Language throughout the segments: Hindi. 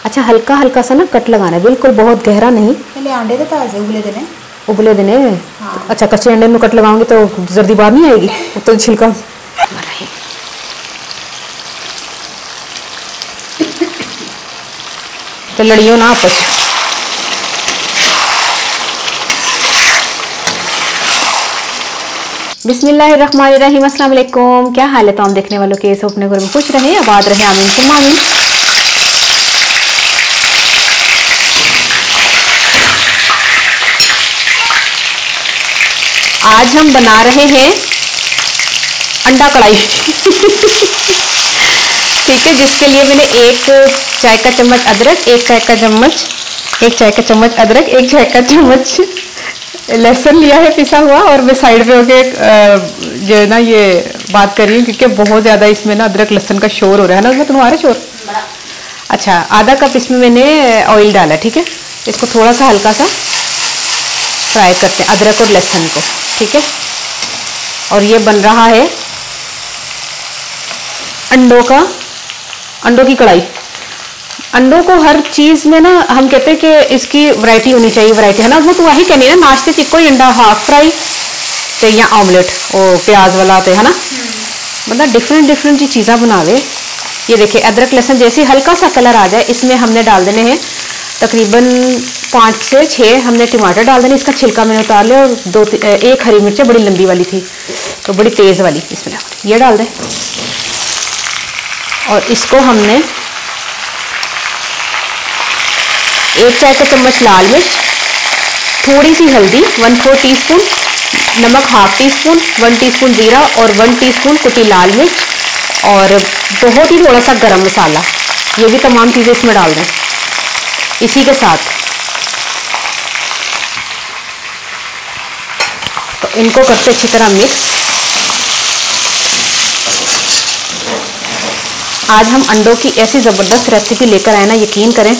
अच्छा हल्का हल्का सा ना कट लगाना है, बिल्कुल बहुत गहरा नहीं। पहले अंडे तो ताजे उबले देने। उबले देने। हाँ। अच्छा कच्चे अंडे में कट लगाऊंगी तो जर्दी बाहर नहीं आएगी, तो छिलका। तो लड़ियों ना आपस। बिस्मिल्लाहिर्रहमानिर्रहीम, अस्सलाम वालेकुम। क्या हाल है तमाम देखने वालों के? सब अपने घर में खुश रहे, आबाद रहे, आमीन सुम्मा आमीन। आज हम बना रहे हैं अंडा कढ़ाई। ठीक है, जिसके लिए मैंने एक चाय का चम्मच अदरक, एक चाय का चम्मच अदरक, एक चाय का चम्मच लहसुन लिया है पिसा हुआ। और मैं साइड पे होके जो है ना ये बात कर रही हूँ क्योंकि बहुत ज़्यादा इसमें ना अदरक लहसुन का शोर हो रहा है ना, उसमें तुम्हारा शोर। अच्छा आधा कप इसमें मैंने ऑयल डाला, ठीक है। इसको थोड़ा सा हल्का सा फ्राई करते हैं अदरक और लहसुन को, ठीक है। और ये बन रहा है अंडों की कढ़ाई। अंडों को हर चीज़ में ना हम कहते हैं कि इसकी वैरायटी होनी चाहिए, वैरायटी है ना। वो तो वही कहनी है ना, नाश्ते से कोई अंडा हाफ फ्राई तो या ऑमलेट ओ प्याज वाला तो है ना, मतलब डिफरेंट डिफरेंट जी चीज़ें बनावे। ये देखिए अदरक लहसुन जैसे हल्का सा कलर आ जाए इसमें हमने डाल देने हैं तकरीबन 5 से 6 हमने टमाटर डाल देने। इसका छिलका मैंने उतार लिया और एक हरी मिर्च बड़ी लंबी वाली थी तो बड़ी तेज़ वाली इसमें ये डाल दें। और इसको हमने 1 चाय का चम्मच लाल मिर्च, थोड़ी सी हल्दी 1/4 टीस्पून, नमक 1/2 टीस्पून, 1 टीस्पून जीरा और 1 टीस्पून कुटी लाल मिर्च और बहुत ही थोड़ा सा गरम मसाला। ये भी तमाम चीज़ें इसमें डाल दें इसी के साथ। तो इनको करते अच्छी तरह मिक्स। आज हम अंडों की ऐसी ज़बरदस्त रेसिपी लेकर आए ना, यकीन करें।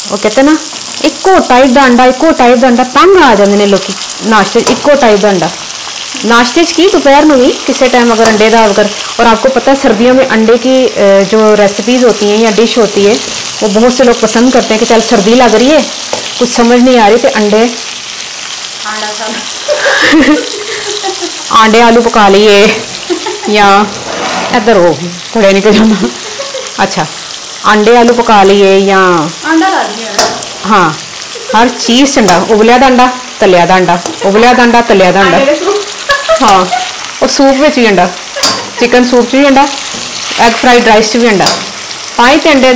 वो कहते ना इको टाइप का अंडा तंग आ जाते हैं लोग नाश्ते इको टाइप का अंडा नाश्ते की दोपहर में भी किसी टाइम अगर अंडे का अगर। और आपको पता है सर्दियों में अंडे की जो रेसिपीज़ होती हैं या डिश होती है वो बहुत से लोग पसंद करते हैं कि चल सर्दी लग रही है कुछ समझ नहीं आ रही तो अंडे आलू पका लिए या इधर हो थोड़े निकल जाना। अच्छा अंडे आलू पका लिए या हाँ हर चीज़ अंडा, उबलिया अंडा, तलिया अंडा, उबलिया अंडा, तलिया अंडा। हाँ और सूप में भी अंडा, चिकन सूप भी अंडा, एग फ्राइड राइस भी अंडा। पाई तो अंडे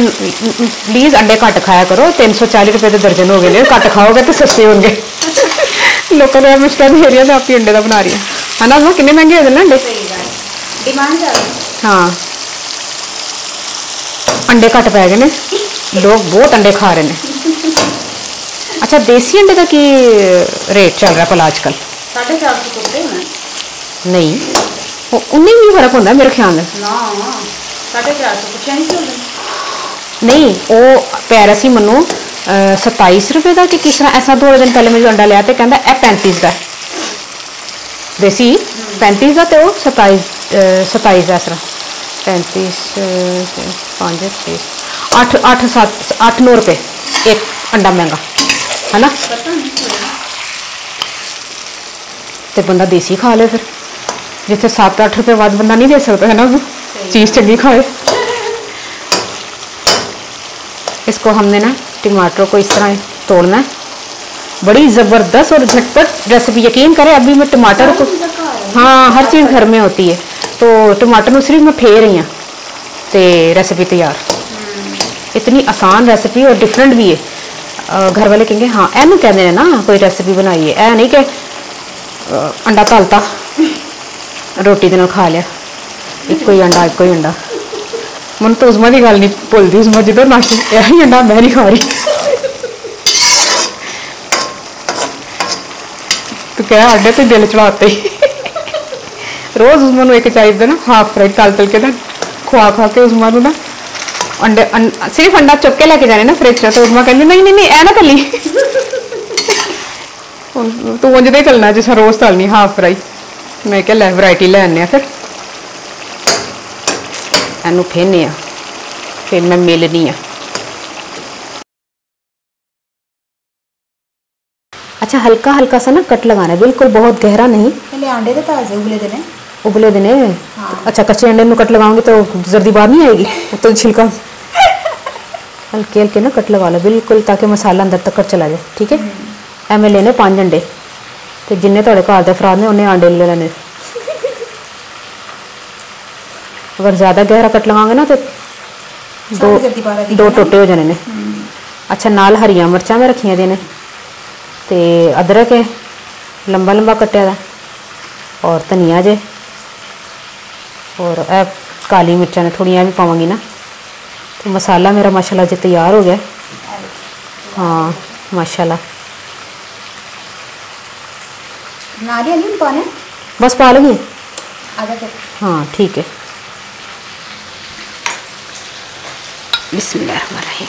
प्लीज़ अंडे घट खाया करो, 340 रुपये के दर्जन हो गए, घट खाओगे तो सस्ते होंगे। लोगों ने मुश्किल दे रही है तो आप ही अंडे का बना रही है ना। वो कितने महंगे हो जाए अंडे। हाँ अंडे घट पै गए ने, लोग बहुत अंडे खा रहे हैं। अच्छा देसी अंडे का की रेट चल रहा भला आजकल? 450 नहीं उन्हें भी फर्क होता है मेरे ख्याल में। 450 नहीं वो पैरा सी मनो 27 रुपये का कि किस तरह ऐसा। 2 दिन पहले मैं जो अंडा लिया तो कहता है 35 का देसी, 35 का तो 27 का इस तरह 35 5 6 8 9 रुपये एक अंडा महंगा है ना। तो बंदा देसी खा ले फिर, जिथे 7-8 रुपये बाद बंदा नहीं दे सकता है ना चीज़ चंगी खाए। इसको हमने ना टमाटर को इस तरह तोड़ना है। बड़ी ज़बरदस्त और झटपट रेसिपी, यकीन करें। अभी मैं टमाटर को हाँ हर चीज़ घर में होती है तो टमाटर में सिर्फ मैं फेर रही हूँ तो रेसिपी तैयार। इतनी आसान रेसिपी और डिफरेंट भी है। घर वाले कहेंगे हाँ एनू कहते हैं ना कोई रेसिपी बनाई है, ए नहीं कि अंडा तलता रोटी के नाल खा लिया, एक ही अंडा। मन तो उस्मा की गल नहीं भुलती, उस्मा जिधर नाश्ते यही अंडा मैं नहीं खा रही। तो क्या अंडे तो दिल चढ़ाते ही रोज़ उस्मा एक चाहिए ना हाफ फ्राई तल के ना खवा के उस्मा ना अंडे सिर्फ अंडा चुक के लेके जाने ना फ्रिज से। तो उस्मा कहती नहीं ऐ ना कली तू उंजदे ही चलना जिस रोज़ तलनी हाफ फ्राई। मैं क्या लै वैरायटी ले आने फिर एनू फेरने फिर मैं मिलनी अच्छा हल्का हल्का सा ना कट लगाना है, बिल्कुल बहुत गहरा नहीं। पहले अंडे तो ताजे उबले देने। उबले देने। हाँ। अच्छा कच्चे अंडे में कट लगाओगे तो जल्दी बाहर नहीं आएगी, तो छिलका हल्के हल्के ना कट लगा लो बिल्कुल, ताकि मसाला अंदर तक चला जाए। ठीक है। एवं लेने 5 अंडे, तो जिन्ने थोड़े घर के फराद ने उन्ने अंडे ले लेने। अगर ज़्यादा गहरा कट लगाओगे ना तो दो टोटे हो जाने ने। अच्छा नाल हरियां मिर्चां में रखियां देने, ते अदरक है लंबा लंबा कट्टे दा, और धनिया जे, और काली मिर्चां ने थोड़ियां भी पावांगी ना। तो मसाला मेरा माशाल्लाह जी तैयार हो गया। हाँ माशाल्लाह। नारियल नहीं पाने, बस पा लूँगी। आधा कप। हाँ ठीक है। बिस्मिल्लाहिर्रहमानिर्रहीम।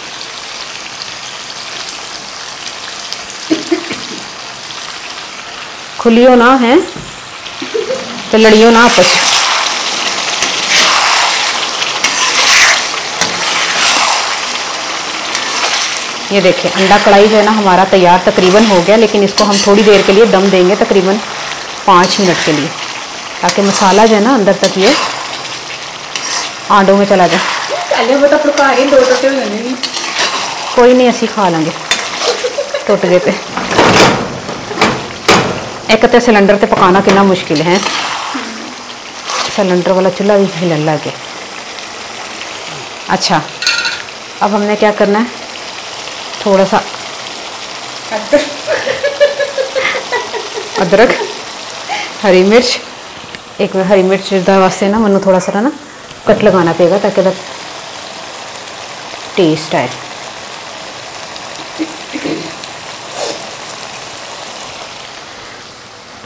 खुलियो ना है तो लड़ियो ना आपस। ये देखिए अंडा कढ़ाई जो है ना हमारा तैयार तकरीबन हो गया, लेकिन इसको हम थोड़ी देर के लिए दम देंगे, तकरीबन 5 मिनट के लिए, ताकि मसाला जो है ना अंदर तक ये आंडों में चला जाए। पहले वो तो पका के 2 टोटे हो जाने। कोई नहीं असी खा लेंगे टुट गए। एक तो सिलेंडर पे पकाना कितना मुश्किल है, सिलेंडर वाला चूल्हा भी हिलन लगे। अच्छा अब हमने क्या करना है, थोड़ा सा अदरक, हरी मिर्च, एक हरी मिर्च वास्ते ना मैंने थोड़ा सा ना कट लगाना पेगा ताकि दा टेस्ट आए।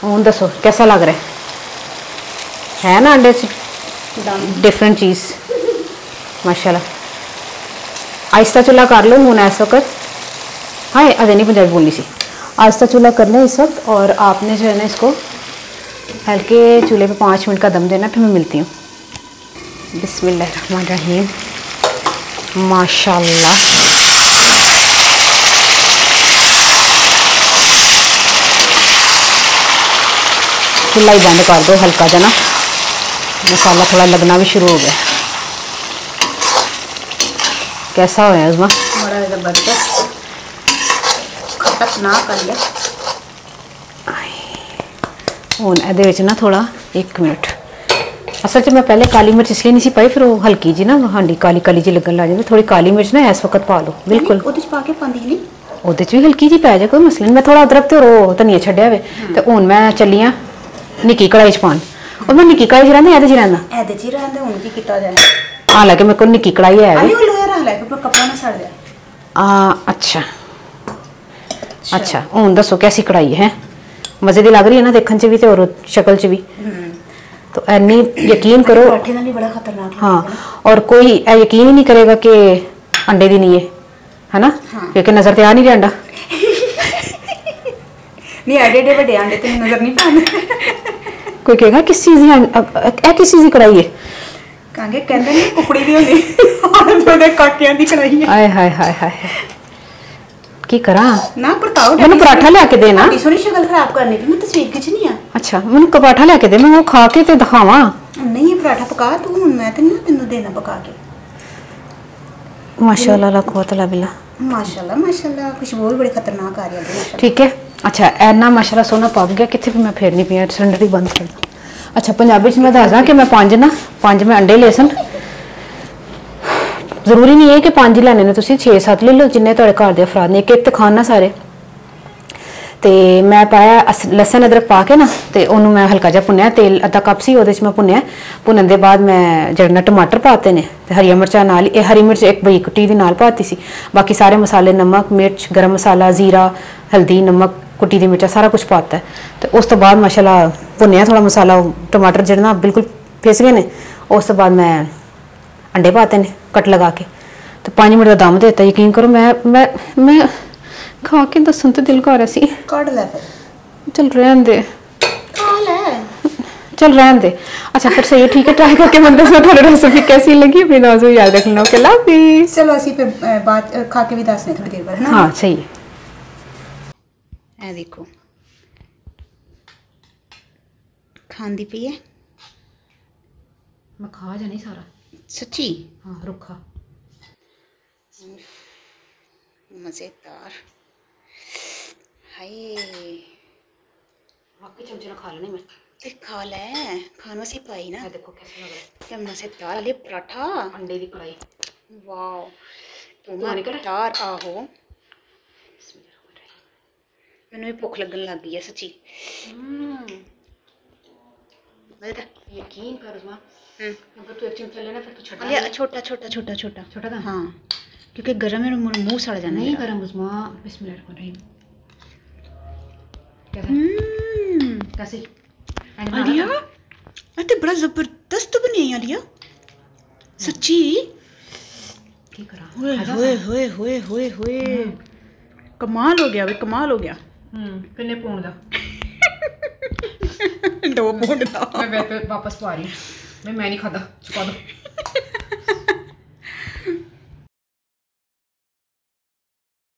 हूँ दसो कैसा लग रहा है ना अंडे से डिफरेंट चीज़ माशाल्लाह। आहिस्ता चूल्हा कर लो हूँ इस वक्त। हाँ अजे नहीं पंजाबी बोलनी सी, आहिस्ता चूल्हा कर लें इस वक्त, और आपने जो है ना इसको हल्के चूल्हे पे 5 मिनट का दम देना, फिर मैं मिलती हूँ। बिस्मिल्लाहिर्रहमानिर्रहीम। माशाल्लाह चूल्हा ही बंद कर दो, हल्का जना मसाला थोड़ा लगना भी शुरू हो गया। कैसा होया उस्मा? बड़ा ज़बरदस्त खतरनाक कर लिया। हूँ ये ना थोड़ा 1 मिनट, असल च मैं पहले काली मिर्च इसलिए नहीं सी पाई, फिर वो हल्की जी ना हांडी काली काली जी लगन लग जाती। थोड़ी काली मिर्च ना इस वक्त पा लो बिल्कुल। ਉਹਦੇ ਚ ਪਾ ਕੇ ਪਾਉਂਦੀ ਨਹੀਂ, ਉਹਦੇ ਚ भी हल्की जी पै जाए कोई मसला नहीं। मैं थोड़ा अदरक तो धनिया छड्डिया वे, तो हूँ मैं चली हाँ निक्की कढ़ाई च पान, और मैं निक्की कढ़ाई च रहंदी ਇਹਦੇ ਚ रहना, ਇਹਦੇ ਚ ਹੀ ਰਹਿੰਦੇ ਹੁਣ ਕੀ ਕੀਤਾ ਜਾਏ। हालांकि मेरे को निक्की कढ़ाई है अरे वो लोया रहा है कि कपड़ा ना सड़ जाए। अच्छा अच्छा हूँ दसो कैसी कढ़ाई है, मजे की लग रही है ना देखने च भी तो और शक्ल च भी। तो एनी यकीन करो बड़ा खतरनाक। हाँ और कोई यकीन ही नहीं करेगा कि अंडे दी नहीं है ना। हाँ। क्योंकि नजर तो आ नहीं रहा अंडा। नहीं एडे एडे बड़े अंडे तो नजर नहीं पाते। कोई कहेगा किस चीज़ किस चीज़ की कढ़ाई है, कहेंगे कहते नहीं कुकड़ी दी होंदी और मेरे काकियां दी कढ़ाई है। हाय हाय हाय हाय की करा ना पड़ताओ मैंने पराठा लेके देना, सोनी शक्ल खराब करने की मैं तस्वीर खिंचनी है। अच्छा मैंने पराठा लेके दे, मैं वो खा के ते दिखावा। नहीं ये पराठा पका तू हुन मैं ते नहीं तेनू देना पका के। माशाल्लाह ला कुव्वत इल्ला बिल्लाह। माशाल्लाह माशाल्लाह खुशबू भी बड़ी खतरनाक आ रही है। ठीक है अच्छा ऐना माशाल्लाह सोना पक गया, कितने भी मैं फेर नहीं पिया, सिलेंडर ही बंद कर दूँ। अच्छा पंजाबी में दसदा कि मैं 5 मैं अंडे ले सन, जरूरी नहीं है कि 5 ही लैने ने, तुसीं 6-7 ले लो जिन्ने तुहाडे घर दे अफराद ने, एक खान ना सारे। तो मैं पाया लसन अदरक पा के ना, तो उन्होंने मैं हल्का जा भुन्निया, तेल अद्धा कप सी ओहदे च मैं भुन्निया, भुनन दे बाद मैं जिहड़े टमाटर पाते ने, ते हरिया मिर्चां नाल, हरी मिर्च एक बरीक कुट्टी दी नाल पाती सी, बाकी सारे मसाले नमक मिर्च गर्म मसाला जीरा हल्दी नमक कुट्टी दी मिर्चा सारा कुछ पाता है। तो उस तो बाद माशाल्लाह भुन्निया थोड़ा मसाला, टमाटर जिहड़े ना बिल्कुल फिस गए ने, उस तो बाद मैं अंडे पाते ने कट लगा के, तो 5 मिनट का दम देता। यकीन करो मैं खा के दसन तो दिल कर सी काट ले चल रहन दे खा ले चल रहन दे। अच्छा फिर सही है ठीक है, ट्राई करके मैं दस थोड़ी रेसिपी कैसी लगी अपनी दोस्तों याद रखना। Okay love you. चलो असी फिर बात खा के भी दसने थोड़ी देर बाद है ना। हाँ सही है। ए देखो खांदी पई है। मैं खा जानी सारा सच्ची? हाँ रुखा मजेदार। हाय वाकई चमचे ना खा लेने मैं। ते खा ले, खाना से पाई ना। देखो कैसे लग रहा है क्या मजेदार वाले पराठा। अंडे की कढ़ाई। वाओ मजेदार। आहो मैंने भी भुख लगन लग गई है सच्ची। यकीन कर उस्मा, अगर तू एक चमचा लेना फिर तू छटा अरे छोटा छोटा छोटा छोटा छोटा था। हाँ क्योंकि गर्म है मुंह सड़ जाना। नहीं गरम उस्मा। बिस्मिल्लाहिर्रहमानिर्रहीम। कैसे आलिया अरे बड़ा जबरदस्त बनी है आलिया सच्ची। की करा होए होए होए होए होए होए कमाल हो गया भाई, कमाल हो गया। कितने पौंड दा? 2 पौंड दा। मैं वापस पा रही हूँ। मैं नहीं खाता, चुका दो।